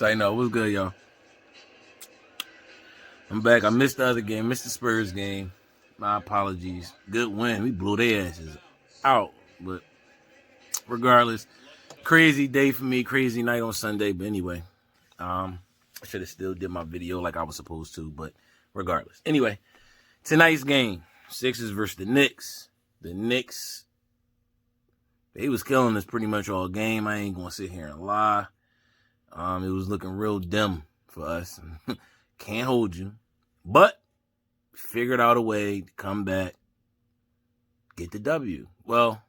Say no. What's good, y'all? I'm back. I missed the other game. Missed the Spurs game. My apologies. Good win. We blew their asses out. But regardless, crazy day for me. Crazy night on Sunday. But anyway, I should have still did my video like I was supposed to. But regardless. Anyway, tonight's game. Sixers versus the Knicks. The Knicks, they was killing us pretty much all game. I ain't going to sit here and lie. It was looking real dim for us. Can't hold you. But figured out a way to come back, get the W. Well,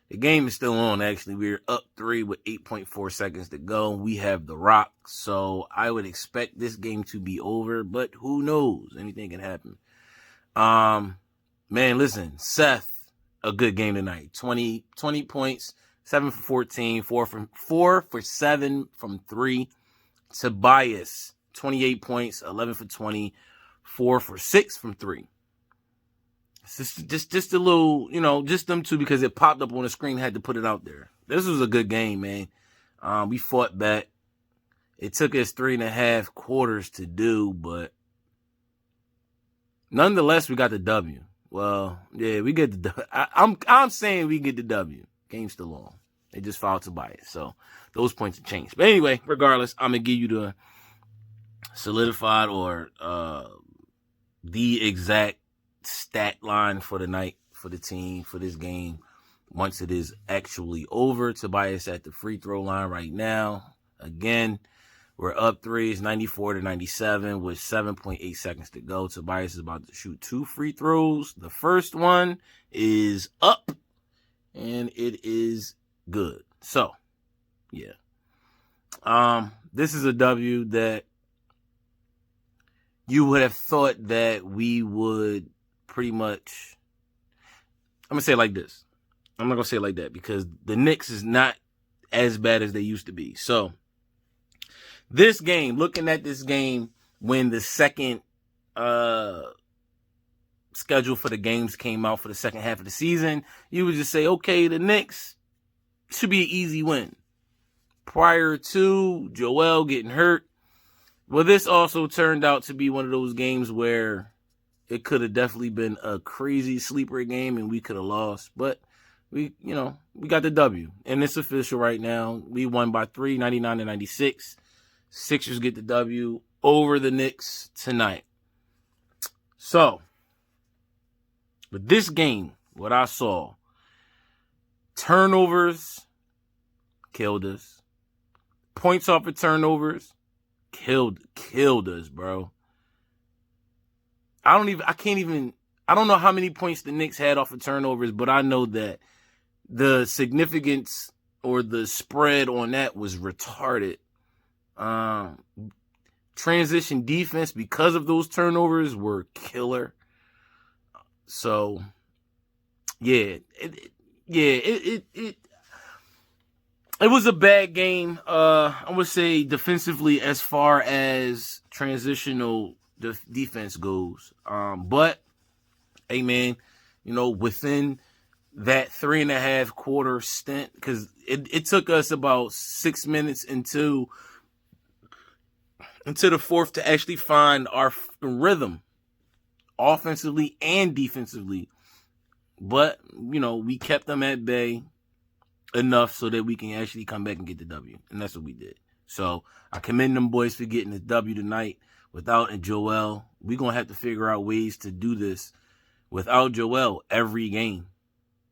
the game is still on, actually. We're up 3 with 8.4 seconds to go. We have the Rock, so I would expect this game to be over, but who knows? Anything can happen. Man, listen, Seth, a good game tonight. 20 points, 7 for 14, 4 for 7 from 3. Tobias, 28 points, 11 for 20, 4 for 6 from 3. It's just a little, just them two because it popped up on the screen, had to put it out there. This was a good game, man. We fought back. It took us 3.5 quarters to do, but nonetheless, we got the W. Well, yeah, we get the W. I'm saying we get the W. Game's still on. They just fouled Tobias, so those points have changed. But anyway, regardless, I'm gonna give you the solidified or the exact stat line for the night, for the team, for this game once it is actually over. Tobias at the free throw line right now. Again, we're up 3. It's 94-97 with 7.8 seconds to go. Tobias is about to shoot 2 free throws. The first one is up, and it is good. So, yeah. This is a W that you would have thought that we would pretty much, I'm going to say it like this. I'm not going to say it like that because the Knicks is not as bad as they used to be. So, this game, looking at this game when the second schedule for the games came out for the second half of the season, you would just say, okay, the Knicks should be an easy win. Prior to Joel getting hurt, well, this also turned out to be one of those games where it could have definitely been a crazy sleeper game and we could have lost. But we got the W. And it's official right now. We won by 3, 99-96. Sixers get the W over the Knicks tonight. So, with this game, what I saw, turnovers killed us. Points off of turnovers killed us, bro. I don't know how many points the Knicks had off of turnovers, but I know that the significance or the spread on that was retarded. Transition defense because of those turnovers were killer. So, yeah, it was a bad game. I would say defensively as far as transitional defense goes. But, hey man, within that 3.5 quarter stint, because it took us about 6 minutes into the fourth to actually find our rhythm offensively and defensively. But, we kept them at bay enough so that we can actually come back and get the W. And that's what we did. So I commend them boys for getting the W tonight. Without Joel, we're going to have to figure out ways to do this without Joel every game.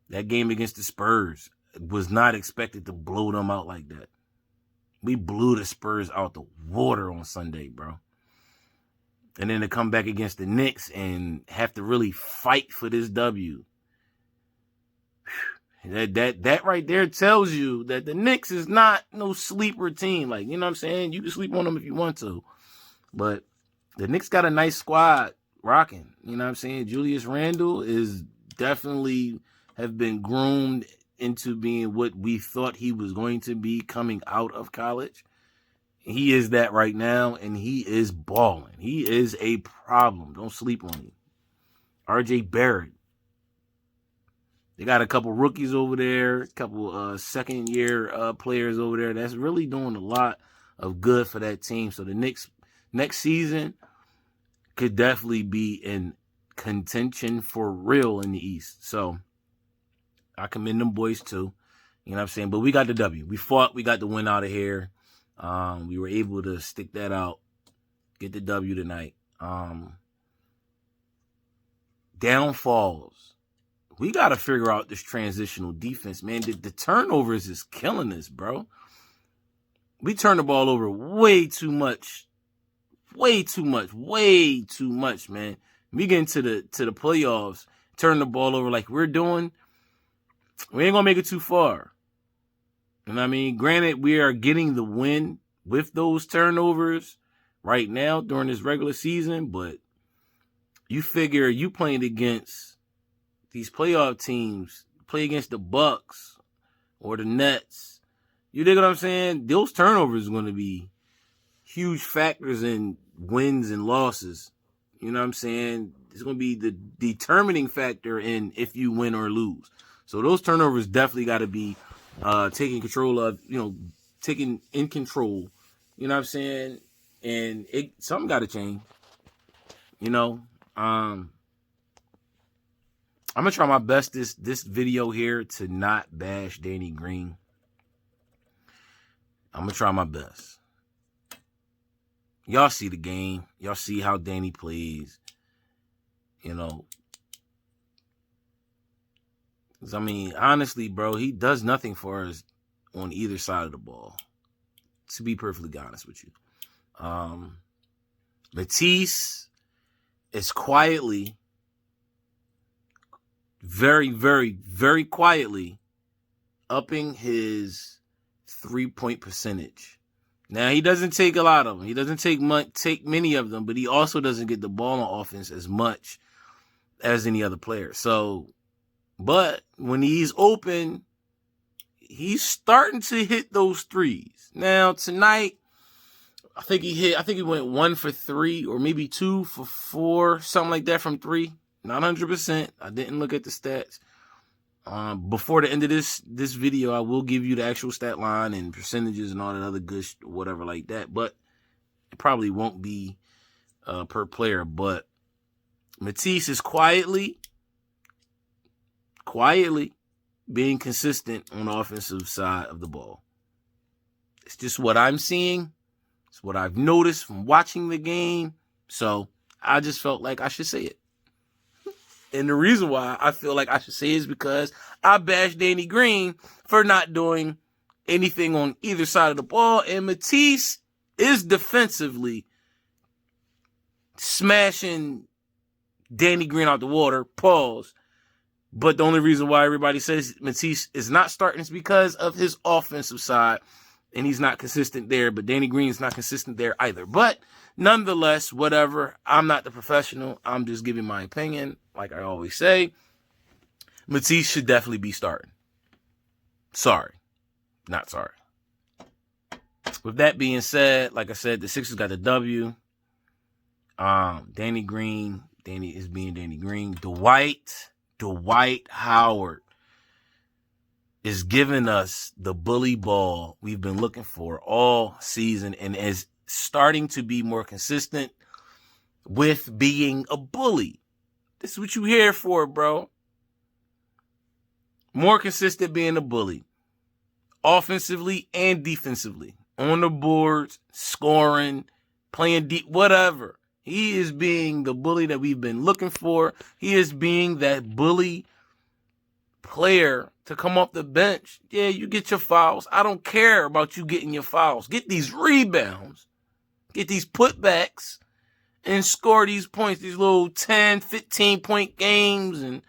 That game against the Spurs was not expected to blow them out like that. We blew the Spurs out the water on Sunday, bro. And then to come back against the Knicks and have to really fight for this W. That right there tells you that the Knicks is not no sleeper team. Like, you know what I'm saying? You can sleep on them if you want to. But the Knicks got a nice squad rocking. You know what I'm saying? Julius Randle is definitely have been groomed into being what we thought he was going to be coming out of college. He is that right now, and he is balling. He is a problem. Don't sleep on him. RJ Barrett. They got a couple rookies over there, a couple second-year players over there that's really doing a lot of good for that team. So the next season could definitely be in contention for real in the East. So I commend them boys too. You know what I'm saying? But we got the W. We fought. We got the win out of here. We were able to stick that out, get the W tonight. Downfalls. We got to figure out this transitional defense, man. The turnovers is killing us, bro. We turn the ball over way too much. Way too much, man. We get into the playoffs, turn the ball over like we're doing, we ain't gonna make it too far. You know what I mean? Granted, we are getting the win with those turnovers right now during this regular season, but you figure you playing against these playoff teams, play against the Bucks or the Nets. You dig what I'm saying? Those turnovers are going to be huge factors in wins and losses. You know what I'm saying? It's going to be the determining factor in if you win or lose. So those turnovers definitely got to be taken control of, taken in control. You know what I'm saying? And something got to change. I'm going to try my best this video here to not bash Danny Green. I'm going to try my best. Y'all see the game. Y'all see how Danny plays. I mean, honestly, bro, he does nothing for us on either side of the ball. To be perfectly honest with you. Matisse is quietly, very, very, very quietly upping his 3-point percentage. Now, he doesn't take a lot of them. He doesn't take many of them, but he also doesn't get the ball on offense as much as any other player. So, but when he's open, he's starting to hit those threes. Now, tonight, I think he went 1 for 3 or maybe 2 for 4, something like that from 3. Not 100%. I didn't look at the stats. Before the end of this video, I will give you the actual stat line and percentages and all that other good whatever like that. But it probably won't be per player. But Matisse is quietly being consistent on the offensive side of the ball. It's just what I'm seeing. It's what I've noticed from watching the game. So I just felt like I should say it. And the reason why I feel like I should say it is because I bashed Danny Green for not doing anything on either side of the ball. And Matisse is defensively smashing Danny Green out the water. Pause. But the only reason why everybody says Matisse is not starting is because of his offensive side. And he's not consistent there. But Danny Green is not consistent there either. But nonetheless, whatever. I'm not the professional. I'm just giving my opinion. Like I always say, Matisse should definitely be starting. Sorry. Not sorry. With that being said, like I said, the Sixers got the W. Danny is being Danny Green. Dwight Howard is giving us the bully ball we've been looking for all season and is starting to be more consistent with being a bully. This is what you here for, bro. More consistent being a bully. Offensively and defensively. On the boards, scoring, playing deep, whatever. He is being the bully that we've been looking for. He is being that bully player to come off the bench. Yeah, you get your fouls. I don't care about you getting your fouls. Get these rebounds. Get these putbacks. And score these points, these little 10, 15-point games and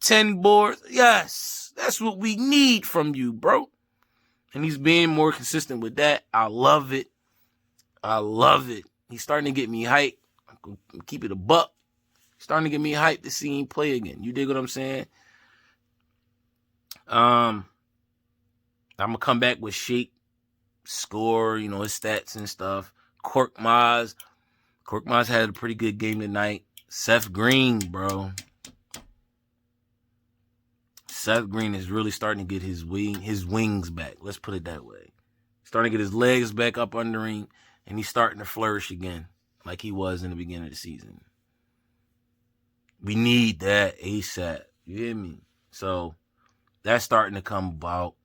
10 boards. Yes, that's what we need from you, bro. And he's being more consistent with that. I love it. He's starting to get me hyped. I'm going to keep it a buck. He's starting to get me hyped to see him play again. You dig what I'm saying? I'm going to come back with Shake, score, his stats and stuff. Korkmaz had a pretty good game tonight. Seth Green, bro. Seth Green is really starting to get his wings back. Let's put it that way. Starting to get his legs back up under him, and he's starting to flourish again like he was in the beginning of the season. We need that ASAP. You hear me? So that's starting to come about.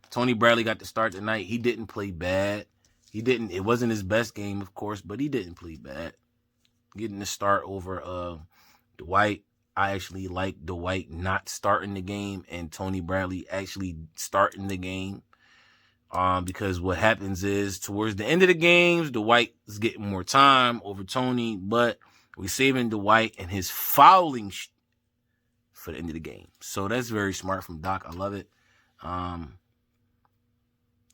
Tony Bradley got to start tonight. He didn't play bad. It wasn't his best game, of course, but he didn't play bad. Getting the start over Dwight. I actually like Dwight not starting the game and Tony Bradley actually starting the game. Because what happens is towards the end of the games, Dwight is getting more time over Tony, but we're saving Dwight and his fouling for the end of the game. So that's very smart from Doc. I love it. Yeah,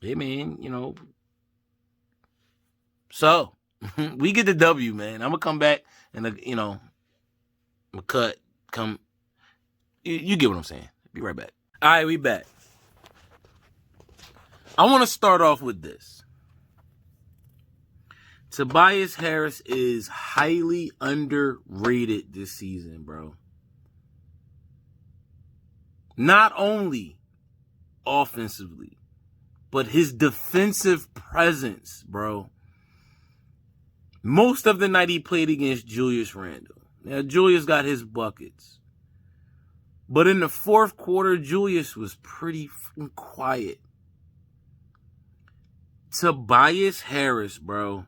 man, you know. So we get the W, man. I'm gonna come back and you know, I'm gonna come. You get what I'm saying. Be right back. All right, we back. I want to start off with this. Tobias Harris is highly underrated this season, bro. Not only offensively, but his defensive presence, bro. Most of the night he played against Julius Randle. Now, Julius got his buckets. But in the fourth quarter, Julius was pretty quiet. Tobias Harris, bro.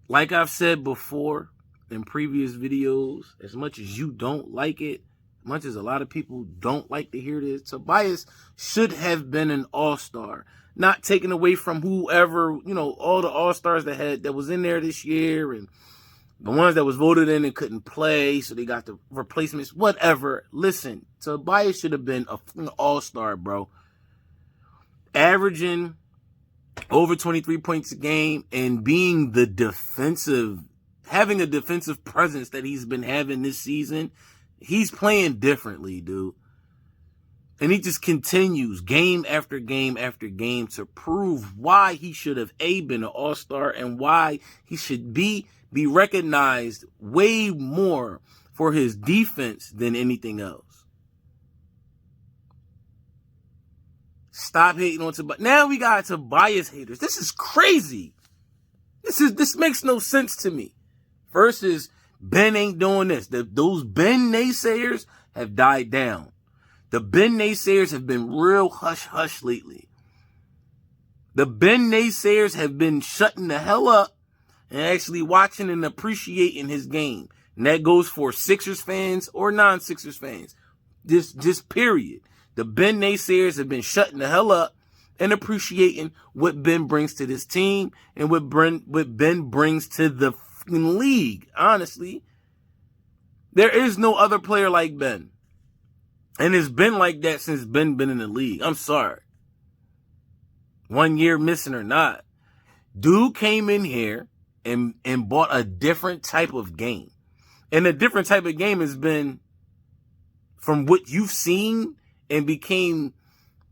Like I've said before in previous videos, as much as you don't like it, as much as a lot of people don't like to hear this, Tobias should have been an all-star. Not taken away from whoever, you know, all the all-stars that was in there this year and the ones that was voted in and couldn't play, so they got the replacements, whatever. Listen, Tobias should have been an all-star, bro. Averaging over 23 points a game and being having a defensive presence that he's been having this season, he's playing differently, dude. And he just continues game after game after game to prove why he should have been an all-star and why he should be recognized way more for his defense than anything else. Stop hating on Tobias. Now we got Tobias haters. This is crazy. This makes no sense to me. Versus Ben ain't doing this. Those Ben naysayers have died down. The Ben naysayers have been real hush-hush lately. The Ben naysayers have been shutting the hell up and actually watching and appreciating his game. And that goes for Sixers fans or non-Sixers fans. Just period. The Ben naysayers have been shutting the hell up and appreciating what Ben brings to this team and what Ben brings to the league. Honestly, there is no other player like Ben. And it's been like that since Ben been in the league. I'm sorry. 1 year missing or not. Dude came in here and bought a different type of game. And a different type of game has been from what you've seen and became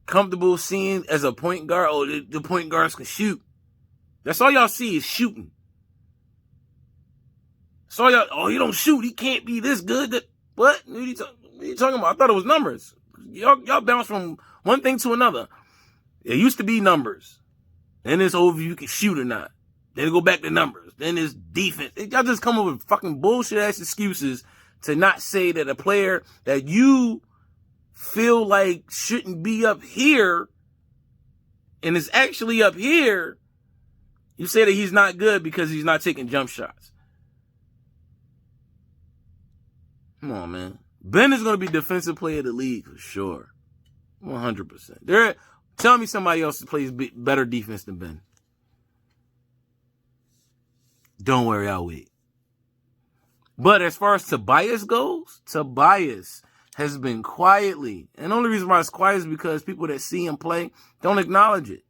comfortable seeing as a point guard. Oh, the point guards can shoot. That's all y'all see is shooting. So y'all, oh, he don't shoot. He can't be this good. What? What are you talking about? I thought it was numbers. Y'all bounce from one thing to another. It used to be numbers. Then it's over you can shoot or not. Then it go back to numbers. Then it's defense. Y'all just come up with fucking bullshit ass excuses to not say that a player that you feel like shouldn't be up here and is actually up here, you say that he's not good because he's not taking jump shots. Come on, man. Ben is going to be defensive player of the league for sure. 100%. Tell me somebody else that plays better defense than Ben. Don't worry, I'll wait. But as far as Tobias goes, Tobias has been quietly. And the only reason why it's quiet is because people that see him play don't acknowledge it.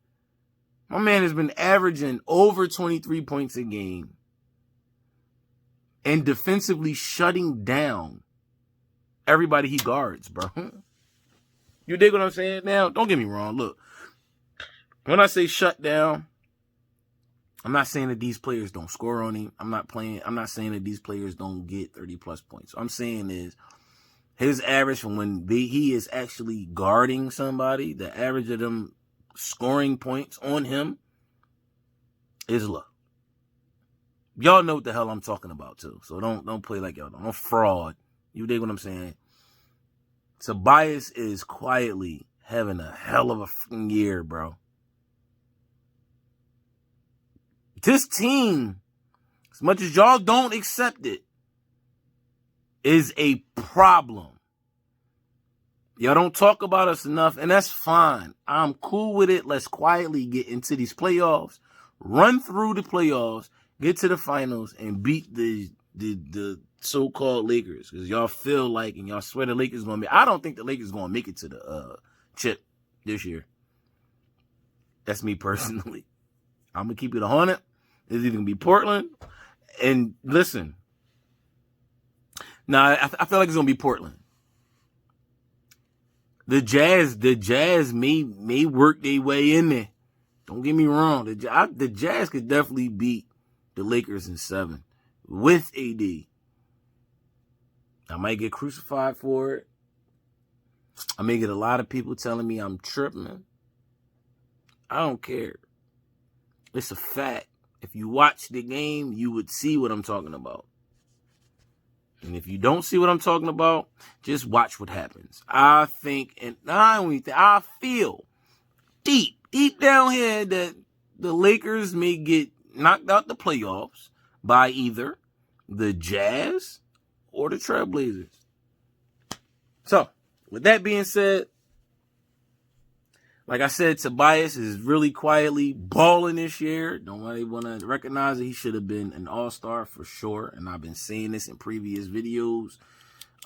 My man has been averaging over 23 points a game and defensively shutting down everybody he guards, bro. You dig what I'm saying? Now, don't get me wrong. Look, when I say shut down, I'm not saying that these players don't score on him. I'm not saying that these players don't get 30 plus points. What I'm saying is his average from when he is actually guarding somebody, the average of them scoring points on him is low. Y'all know what the hell I'm talking about too. So don't play like y'all don't fraud. You dig what I'm saying? Tobias is quietly having a hell of a fucking year, bro. This team, as much as y'all don't accept it, is a problem. Y'all don't talk about us enough, and that's fine. I'm cool with it. Let's quietly get into these playoffs, run through the playoffs, get to the finals, and beat the so-called Lakers. Because y'all feel like, and y'all swear the Lakers going to be. I don't think the Lakers going to make it to the chip this year. That's me personally. I'm going to keep it 100. It's either going to be Portland. And listen, now I feel like it's going to be Portland. The Jazz may work their way in there. Don't get me wrong. The Jazz could definitely beat the Lakers in 7 with AD. I might get crucified for it. I may get a lot of people telling me I'm tripping. I don't care. It's a fact. If you watch the game, you would see what I'm talking about. And if you don't see what I'm talking about, just watch what happens. I think, and I feel deep down here that the Lakers may get knocked out the playoffs by either the Jazz or the Trailblazers. So, with that being said, like I said, Tobias is really quietly balling this year. Nobody want to recognize it. He should have been an All-Star for sure. And I've been saying this in previous videos.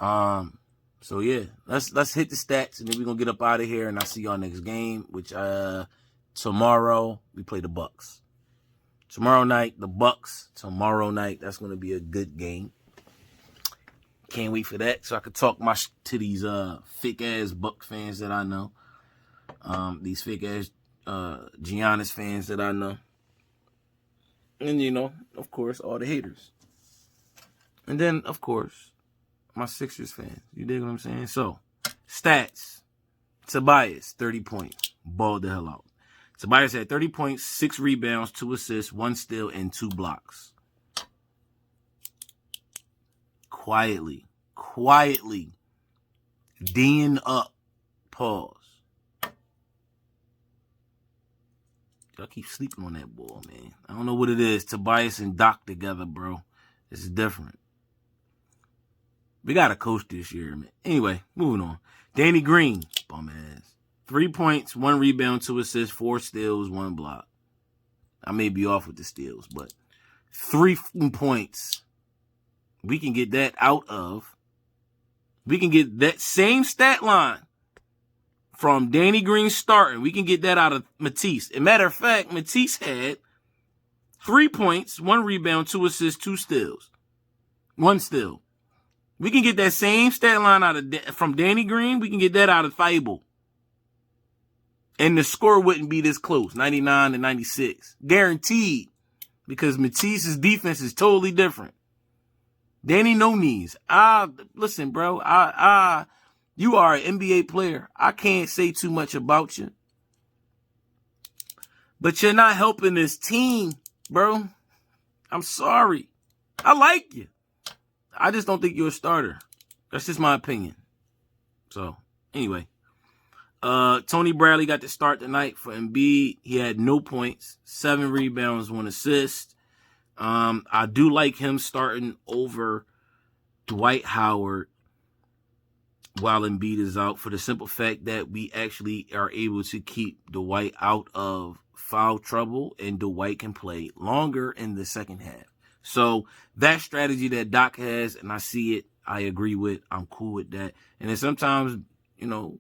So yeah, let's hit the stats and then we're gonna get up out of here and I'll see y'all next game, which tomorrow we play the Bucks. Tomorrow night, the Bucks. Tomorrow night, that's gonna be a good game. Can't wait for that. So I could talk to these fake ass Bucks fans that I know. These fake ass Giannis fans that I know. And of course, all the haters. And then, of course, my Sixers fans. You dig what I'm saying? So, stats. Tobias, 30 points. Balled the hell out. Tobias had 30 points, 6 rebounds, 2 assists, 1 steal, and 2 blocks. Quietly. D'ing up. Pause. Y'all keep sleeping on that ball, man. I don't know what it is. Tobias and Doc together, bro. This is different. We got a coach this year, man. Anyway, moving on. Danny Green, bum ass. 3 points, 1 rebound, 2 assists, 4 steals, 1 block. I may be off with the steals, but 3 points. We can get that out of. We can get that same stat line from Danny Green starting. We can get that out of Matisse. As a matter of fact, Matisse had 3 points, 1 rebound, 2 assists, 2 steals. 1 steal. We can get that same stat line from Danny Green. We can get that out of Thibault. And the score wouldn't be this close, 99-96. Guaranteed. Because Matisse's defense is totally different. Danny no knees. Listen, bro. You are an NBA player. I can't say too much about you. But you're not helping this team, bro. I'm sorry. I like you. I just don't think you're a starter. That's just my opinion. So, anyway. Tony Bradley got the start tonight for Embiid. He had no points. 7 rebounds, 1 assist. I do like him starting over Dwight Howard while Embiid is out, for the simple fact that we actually are able to keep Dwight out of foul trouble, and Dwight can play longer in the second half. So that strategy that Doc has, and I see it, I agree with. I'm cool with that. And then sometimes, the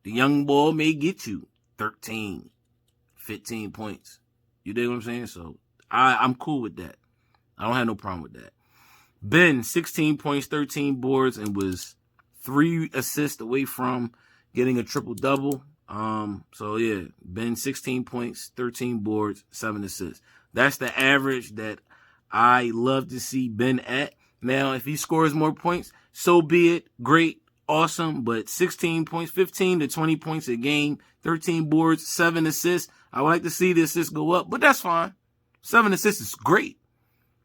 young boy may get you 13, 15 points. You dig what I'm saying? So I'm cool with that. I don't have no problem with that. Ben, 16 points, 13 boards, and was 3 assists away from getting a triple-double. So, yeah, Ben, 16 points, 13 boards, 7 assists. That's the average that I love to see Ben at. Now, if he scores more points, so be it. Great. awesome, but 16 points, 15 to 20 points a game, 13 boards, 7 assists. I would like to see the assists go up, but that's fine. 7 assists is great.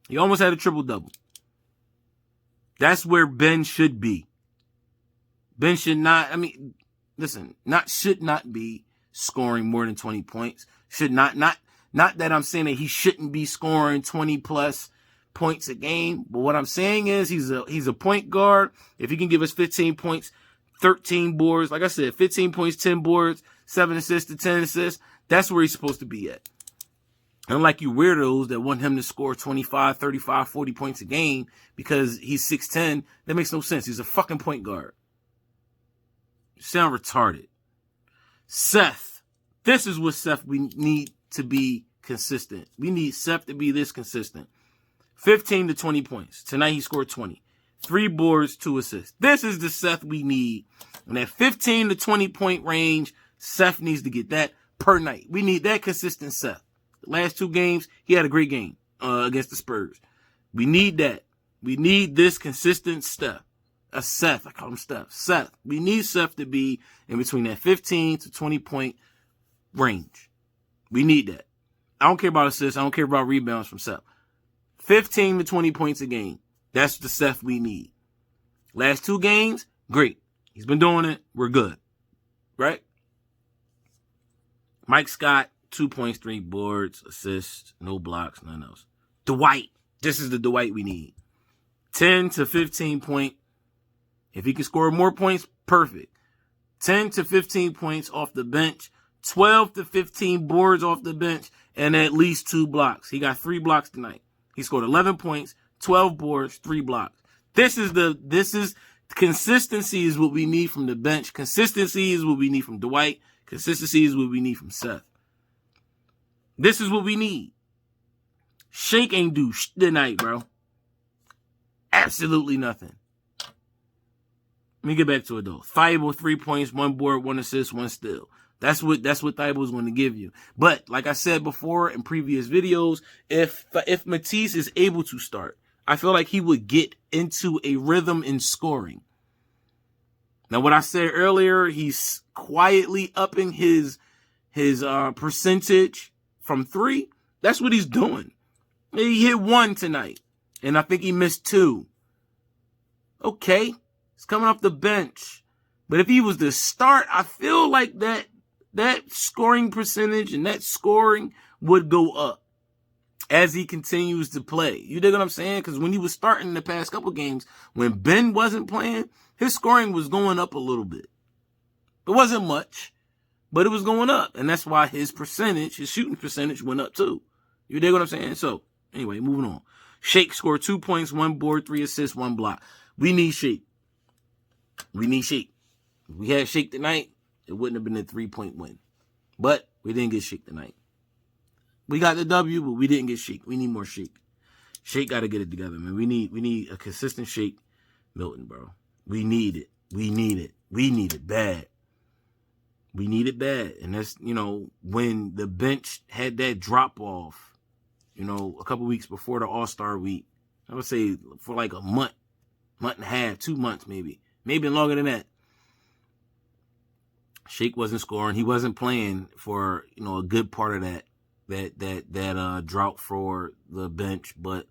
He almost had a triple-double. That's where Ben should be. Ben should not, should not be scoring more than 20 points. Should not that I'm saying that he shouldn't be scoring 20 plus points a game, but what I'm saying is he's a point guard. If he can give us 15 points, 13 boards, like I said, 15 points, 10 boards, 7 assists to 10 assists, that's where he's supposed to be at. Unlike you weirdos that want him to score 25, 35, 40 points a game because he's 6'10", that makes no sense. He's a fucking point guard. You sound retarded. Seth. This is what Seth we need to be consistent. We need Seth to be this consistent. 15 to 20 points. Tonight he scored 20. 3 boards, 2 assists. This is the Seth we need. In that 15 to 20 point range, Seth needs to get that per night. We need that consistent Seth. The last 2 games, he had a great game against the Spurs. We need that. We need this consistent Seth. Seth. I call him Steph. Seth. We need Seth to be in between that 15 to 20 point range. We need that. I don't care about assists. I don't care about rebounds from Seth. 15 to 20 points a game. That's the Seth we need. Last 2 games, great. He's been doing it. We're good. Right? Mike Scott, 2 points, 3 boards, assists, no blocks, none else. Dwight. This is the Dwight we need. 10 to 15 point. If he can score more points, perfect. 10 to 15 points off the bench. 12 to 15 boards off the bench. And at least 2 blocks. He got 3 blocks tonight. He scored 11 points, 12 boards, 3 blocks. This is consistency is what we need from the bench. Consistency is what we need from Dwight. Consistency is what we need from Seth. This is what we need. Shake ain't do shit tonight, bro. Absolutely nothing. Let me get back to it though. Thibault, 3 points, 1 board, 1 assist, 1 steal. That's what Thibault's going to give you. But like I said before in previous videos, if Matisse is able to start, I feel like he would get into a rhythm in scoring. Now, what I said earlier, he's quietly upping his percentage from 3. That's what he's doing. He hit 1 tonight, and I think he missed 2. Okay, he's coming off the bench. But if he was to start, I feel like that scoring percentage and that scoring would go up as he continues to play. You dig what I'm saying? Because when he was starting the past couple games, when Ben wasn't playing, his scoring was going up a little bit. It wasn't much, but it was going up. And that's why his shooting percentage went up too. You dig what I'm saying? So, anyway, moving on. Shake scored 2 points, 1 board, 3 assists, 1 block. We need Shake. We need Shake. If we had Shake tonight, it wouldn't have been a 3-point win. But we didn't get Shake tonight. We got the W, but we didn't get Shake. We need more Shake. Shake got to get it together, man. We need a consistent Shake Milton, bro. We need it. We need it. We need it bad. We need it bad. And that's, when the bench had that drop off, a couple weeks before the Allstar week, I would say for like a month and a half, 2 months maybe longer than that. Shake wasn't scoring. He wasn't playing for, a good part of that drought for the bench. But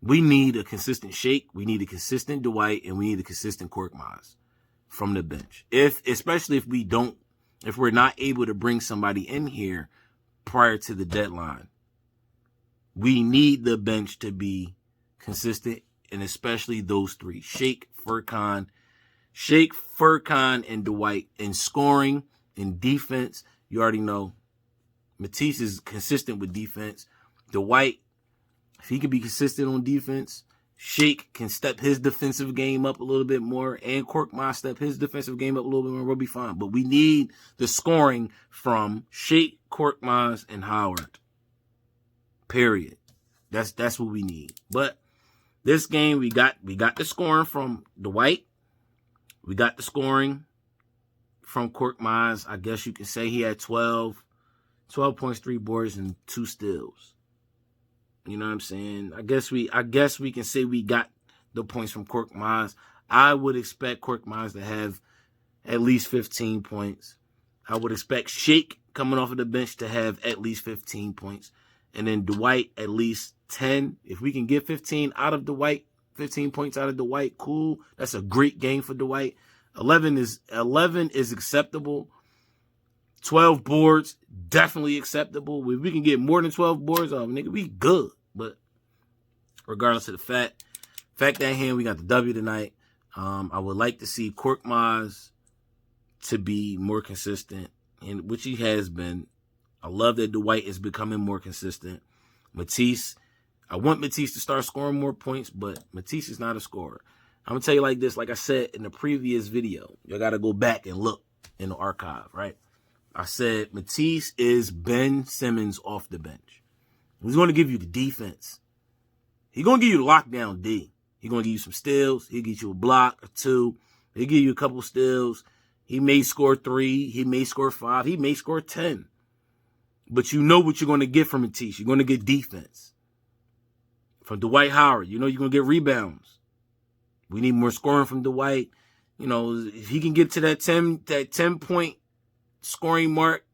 we need a consistent Shake. We need a consistent Dwight, and we need a consistent Korkmaz from the bench. Especially if we're not able to bring somebody in here prior to the deadline. We need the bench to be consistent, and especially those 3. Shake, Furkan, and Dwight. In scoring, in defense, you already know. Matisse is consistent with defense. Dwight, if he can be consistent on defense, Shake can step his defensive game up a little bit more, and Korkmaz step his defensive game up a little bit more. We'll be fine. But we need the scoring from Shake, Korkmaz, and Howard. Period. That's what we need. But this game, we got the scoring from Dwight. We got the scoring from Korkmaz. I guess you could say he had 12 points, 3 boards, and 2 steals. You know what I'm saying? I guess we can say we got the points from Korkmaz. I would expect Korkmaz to have at least 15 points. I would expect Shake coming off of the bench to have at least 15 points. And then Dwight at least 10. If we can get 15 out of Dwight, 15 points out of Dwight, cool. That's a great game for Dwight. 11 is acceptable. 12 boards, definitely acceptable. If we can get more than 12 boards, nigga, we good. But regardless of the fact at hand, we got the W tonight. I would like to see Korkmaz to be more consistent, and which he has been. I love that Dwight is becoming more consistent. Matisse, I want Matisse to start scoring more points, but Matisse is not a scorer. I'm going to tell you like this, like I said in the previous video. You got to go back and look in the archive, right? I said Matisse is Ben Simmons off the bench. He's going to give you the defense. He's going to give you the lockdown D. He's going to give you some steals. He'll get you a block or two. He'll give you a couple steals. He may score 3. He may score 5. He may score 10. But you know what you're going to get from Matisse. You're going to get defense. From Dwight Howard, you know you're going to get rebounds. We need more scoring from Dwight. You know, if he can get to that 10-point scoring mark,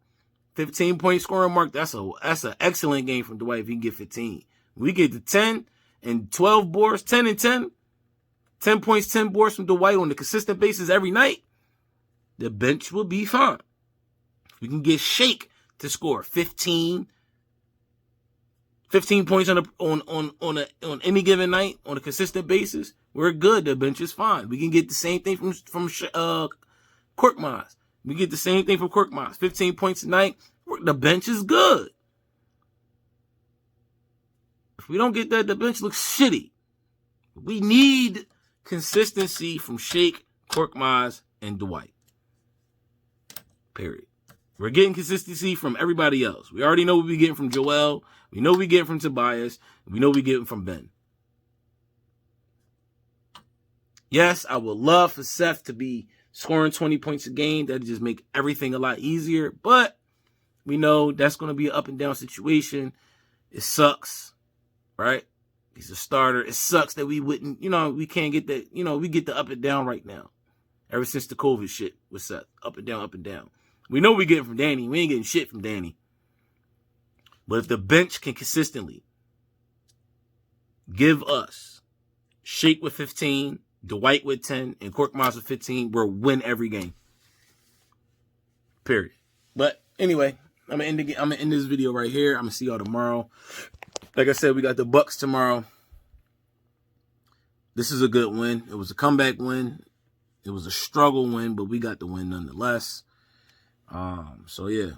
15-point scoring mark, that's an excellent game from Dwight if he can get 15. We get to 10 and 12 boards, 10 and 10, 10 points, 10 boards from Dwight on a consistent basis every night, the bench will be fine. If we can get Shake to score 15 points on any given night on a consistent basis, we're good. The bench is fine. We can get the same thing from Korkmaz. We get the same thing from Korkmaz. 15 points a night. The bench is good. If we don't get that, the bench looks shitty. We need consistency from Shake, Korkmaz, and Dwight. Period. We're getting consistency from everybody else. We already know what we're getting from Joel. We know we're getting from Tobias. We know we're getting from Ben. Yes, I would love for Seth to be scoring 20 points a game. That'd just make everything a lot easier. But we know that's going to be an up and down situation. It sucks, right? He's a starter. It sucks that we wouldn't, we can't get that, we get the up and down right now. Ever since the COVID shit with Seth. Up and down, up and down. We know we're getting from Danny. We ain't getting shit from Danny. But if the bench can consistently give us Shake with 15, Dwight with 10, and Korkmaz with 15, we'll win every game. Period. But anyway, I'm gonna end this video right here. I'm gonna see y'all tomorrow. Like I said, we got the Bucks tomorrow. This is a good win. It was a comeback win. It was a struggle win, but we got the win nonetheless. So yeah.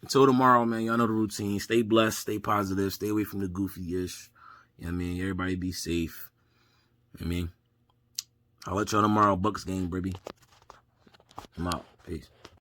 Until tomorrow, man, y'all know the routine. Stay blessed, stay positive, stay away from the goofy-ish. You know what I mean? Everybody be safe. You know what I mean? I'll let y'all tomorrow. Bucks game, baby. I'm out. Peace.